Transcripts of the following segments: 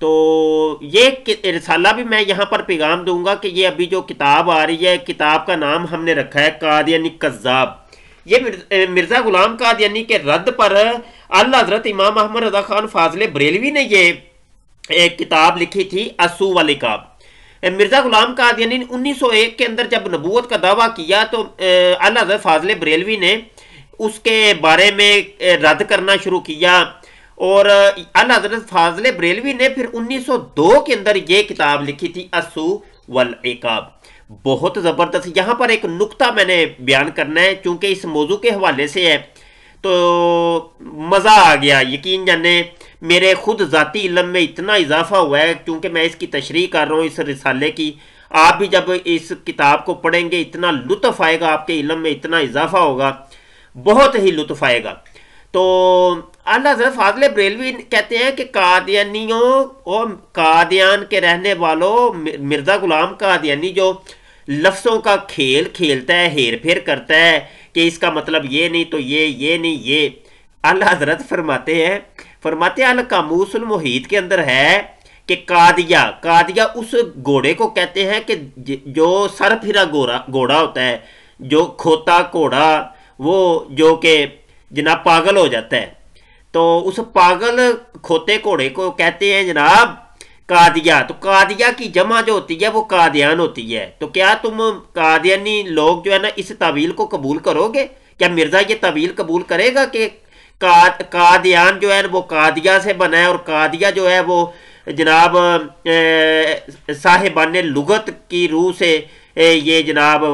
تو یہ رسالہ بھی میں یہاں پر پیغام دوں گا کہ یہ ابھی جو کتاب آ رہی ہے، کتاب کا نام ہم نے رکھا ہے قادیانی کذاب۔ یہ مرزا غلام قادیانی کے رد پر اعلیٰ حضرت امام احمد رضا خان فاضل بریلوی نے یہ ایک کتاب لکھی تھی، السو والعقاب۔ مرزا غلام قادیانی نے 1901 کے اندر جب نبوت کا دعویٰ کیا تو اعلیٰ حضرت فاضل بریلوی نے اس کے بارے میں رد کرنا شروع کیا، اور اعلیٰ حضرت فاضل بریلوی نے پھر 1902 کے اندر یہ کتاب لکھی تھی، السو والعقاب۔ بہت زبردست۔ یہاں پر ایک نکتہ میں نے بیان کرنا ہے، چونکہ اس موضوع کے حوالے سے ہے تو مزہ آ گیا، یقین جانے میرے خود ذاتی علم میں اتنا اضافہ ہوا ہے، کیونکہ میں اس کی تشریح کر رہا ہوں اس رسالے کی۔ آپ بھی جب اس کتاب کو پڑھیں گے اتنا لطف آئے گا، آپ کے علم میں اتنا اضافہ ہوگا، بہت ہی لطف آئے گا۔ تو اعلیٰ حضرت فاضل بریلوی کہتے ہیں کہ قادیانیوں اور قادیان کے رہنے والوں، مرزا غلام قادیانی جو لفظوں کا کھیل کھیلتا ہے، ہیر پھیر کرتا ہے کہ اس کا مطلب یہ نہیں تو یہ نہیں یہ، اعلیٰ حضرت فرماتے ہیں القاموس المحیط کے اندر ہے کہ قادیہ اس گھوڑے کو کہتے ہیں کہ جو سر پھرا گھوڑا ہوتا ہے، جو کھوتا گھوڑا، وہ جو کہ جناب پاگل ہو جاتا ہے، تو اس پاگل کھوتے گھوڑے کو کہتے ہیں جناب قادیہ۔ تو قادیہ کی جمع جو ہوتی ہے وہ قادیان ہوتی ہے۔ تو کیا تم قادیانی لوگ جو ہے نا اس تعویل کو قبول کرو گے؟ کیا مرزا یہ تعویل قبول کرے گا کہ قادیان جو ہے وہ قادیہ سے بنا ہے، اور قادیہ جو ہے وہ جناب صاحبان لغت کی روح سے یہ جناب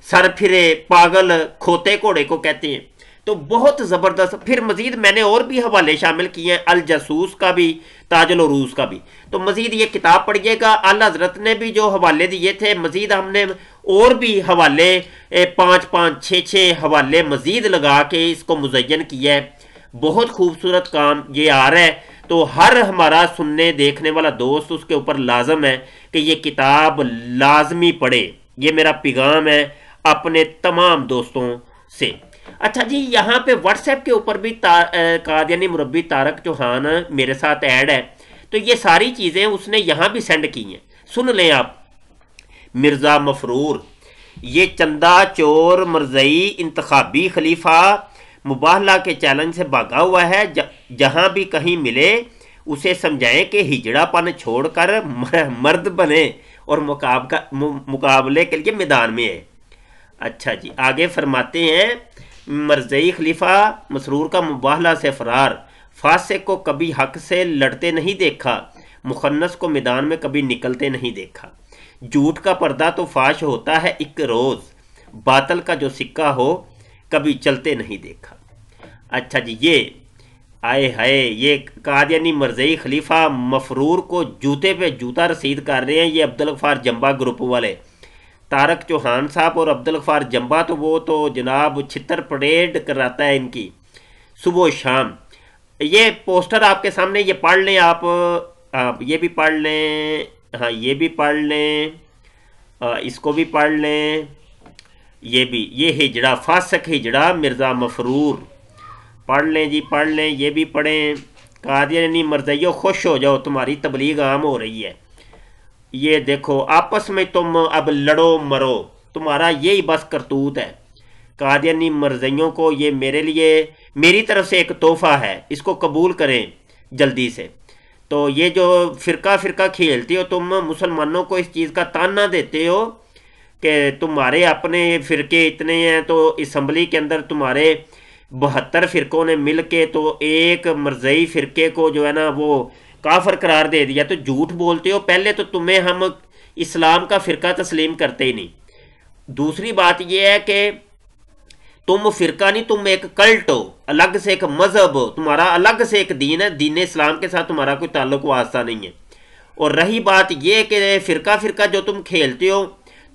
سر پھرے پاگل کھوتے گھوڑے کو کہتے ہیں؟ تو بہت زبردست۔ پھر مزید میں نے اور بھی حوالے شامل کیے ہیں، الجاسوس کا بھی، تاج العروض کا بھی۔ تو مزید یہ کتاب پڑھیے گا، اعلیٰ حضرت نے بھی جو حوالے دیے تھے، مزید ہم نے اور بھی حوالے 5 6 حوالے مزید لگا کے اس کو مزین کیا ہے۔ بہت خوبصورت کام یہ آ رہا ہے، تو ہر ہمارا سننے دیکھنے والا دوست اس کے اوپر لازم ہے کہ یہ کتاب لازمی پڑھے۔ یہ میرا پیغام ہے اپنے تمام دوستوں سے۔ اچھا جی، یہاں پہ واٹس ایپ کے اوپر بھی قادیانی مربی طارق چوہان میرے ساتھ ایڈ ہے، تو یہ ساری چیزیں اس نے یہاں بھی سینڈ کی ہیں، سن لیں آپ۔ مرزا مفرور، یہ چندہ چور مرزئی انتخابی خلیفہ مباہلہ کے چیلنج سے بھاگا ہوا ہے، جہاں بھی کہیں ملے اسے سمجھائیں کہ ہجڑا پن چھوڑ کر مرد بنے اور مقابلے کے لیے میدان میں ہے۔ اچھا جی، آگے فرماتے ہیں مرزئی خلیفہ مسرور کا مباہلہ سے فرار، فاسق کو کبھی حق سے لڑتے نہیں دیکھا، مخنث کو میدان میں کبھی نکلتے نہیں دیکھا، جھوٹ کا پردہ تو فاش ہوتا ہے ایک روز، باطل کا جو سکہ ہو کبھی چلتے نہیں دیکھا۔ اچھا جی، یہ آئے ہائے، یہ قادیانی مرزئی خلیفہ مفرور کو جوتے پہ جوتا رسید کر رہے ہیں۔ یہ عبدالغفار جمبا گروپ والے طارق چوہان صاحب اور عبدالغفار جمبا، تو وہ تو جناب چھتر پریڈ کراتا ہے ان کی صبح و شام۔ یہ پوسٹر آپ کے سامنے، یہ پڑھ لیں آپ یہ بھی پڑھ لیں، ہاں یہ بھی پڑھ لیں، اس کو بھی پڑھ لیں، یہ بھی، یہ ہجڑا، فاسق ہجڑا مرزا مفرور، پڑھ لیں جی، پڑھ لیں، یہ بھی پڑھیں۔ قادیانی مرزائیوں خوش ہو جاؤ، تمہاری تبلیغ عام ہو رہی ہے۔ یہ دیکھو، آپس میں تم اب لڑو مرو، تمہارا یہی بس کرتوت ہے۔ قادیانی مرزائیوں کو یہ میرے لیے، میری طرف سے ایک تحفہ ہے، اس کو قبول کریں جلدی سے۔ تو یہ جو فرقہ کھیلتے ہو تم، مسلمانوں کو اس چیز کا تانا دیتے ہو کہ تمہارے اپنے فرقے اتنے ہیں، تو اسمبلی کے اندر تمہارے 72 فرقوں نے مل کے تو ایک مرزئی فرقے کو جو ہے نا وہ کافر قرار دے دیا۔ تو جھوٹ بولتے ہو، پہلے تو تمہیں ہم اسلام کا فرقہ تسلیم کرتے ہی نہیں۔ دوسری بات یہ ہے کہ تم فرقہ نہیں، تم ایک کلٹ ہو، الگ سے ایک مذہب ہو، تمہارا الگ سے ایک دین ہے، دین اسلام کے ساتھ تمہارا کوئی تعلق واسطہ نہیں ہے۔ اور رہی بات یہ کہ فرقہ جو تم کھیلتے ہو،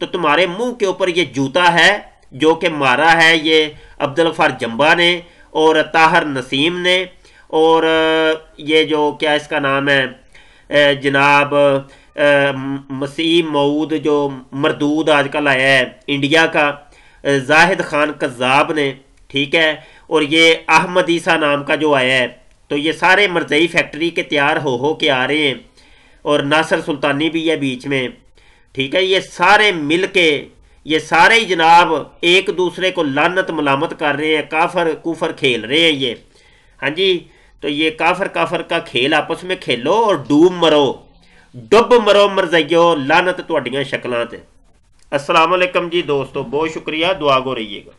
تو تمہارے منہ کے اوپر یہ جوتا ہے جو کہ مارا ہے یہ عبدالغفار جمبا نے اور طاہر نسیم نے، اور یہ جو کیا اس کا نام ہے جناب مسیح موعود جو مردود آج کل آیا ہے انڈیا کا، زاہد خان قذاب نے، ٹھیک ہے، اور یہ احمد عیسیٰ نام کا جو آیا ہے، تو یہ سارے مرزئی فیکٹری کے تیار ہو کے آ رہے ہیں۔ اور ناصر سلطانی بھی ہے بیچ میں، ٹھیک ہے، یہ سارے مل کے یہ سارے ہی جناب ایک دوسرے کو لعنت ملامت کر رہے ہیں، کافر کفر کھیل رہے ہیں یہ، ہاں جی، تو یہ کافر کا کھیل آپس میں کھیلو اور ڈب مرو مرزائیو، لعنت تہاڈیاں شکلاں تے۔ السلام علیکم جی دوستو، بہت شکریہ، دعا گو رہیے گا۔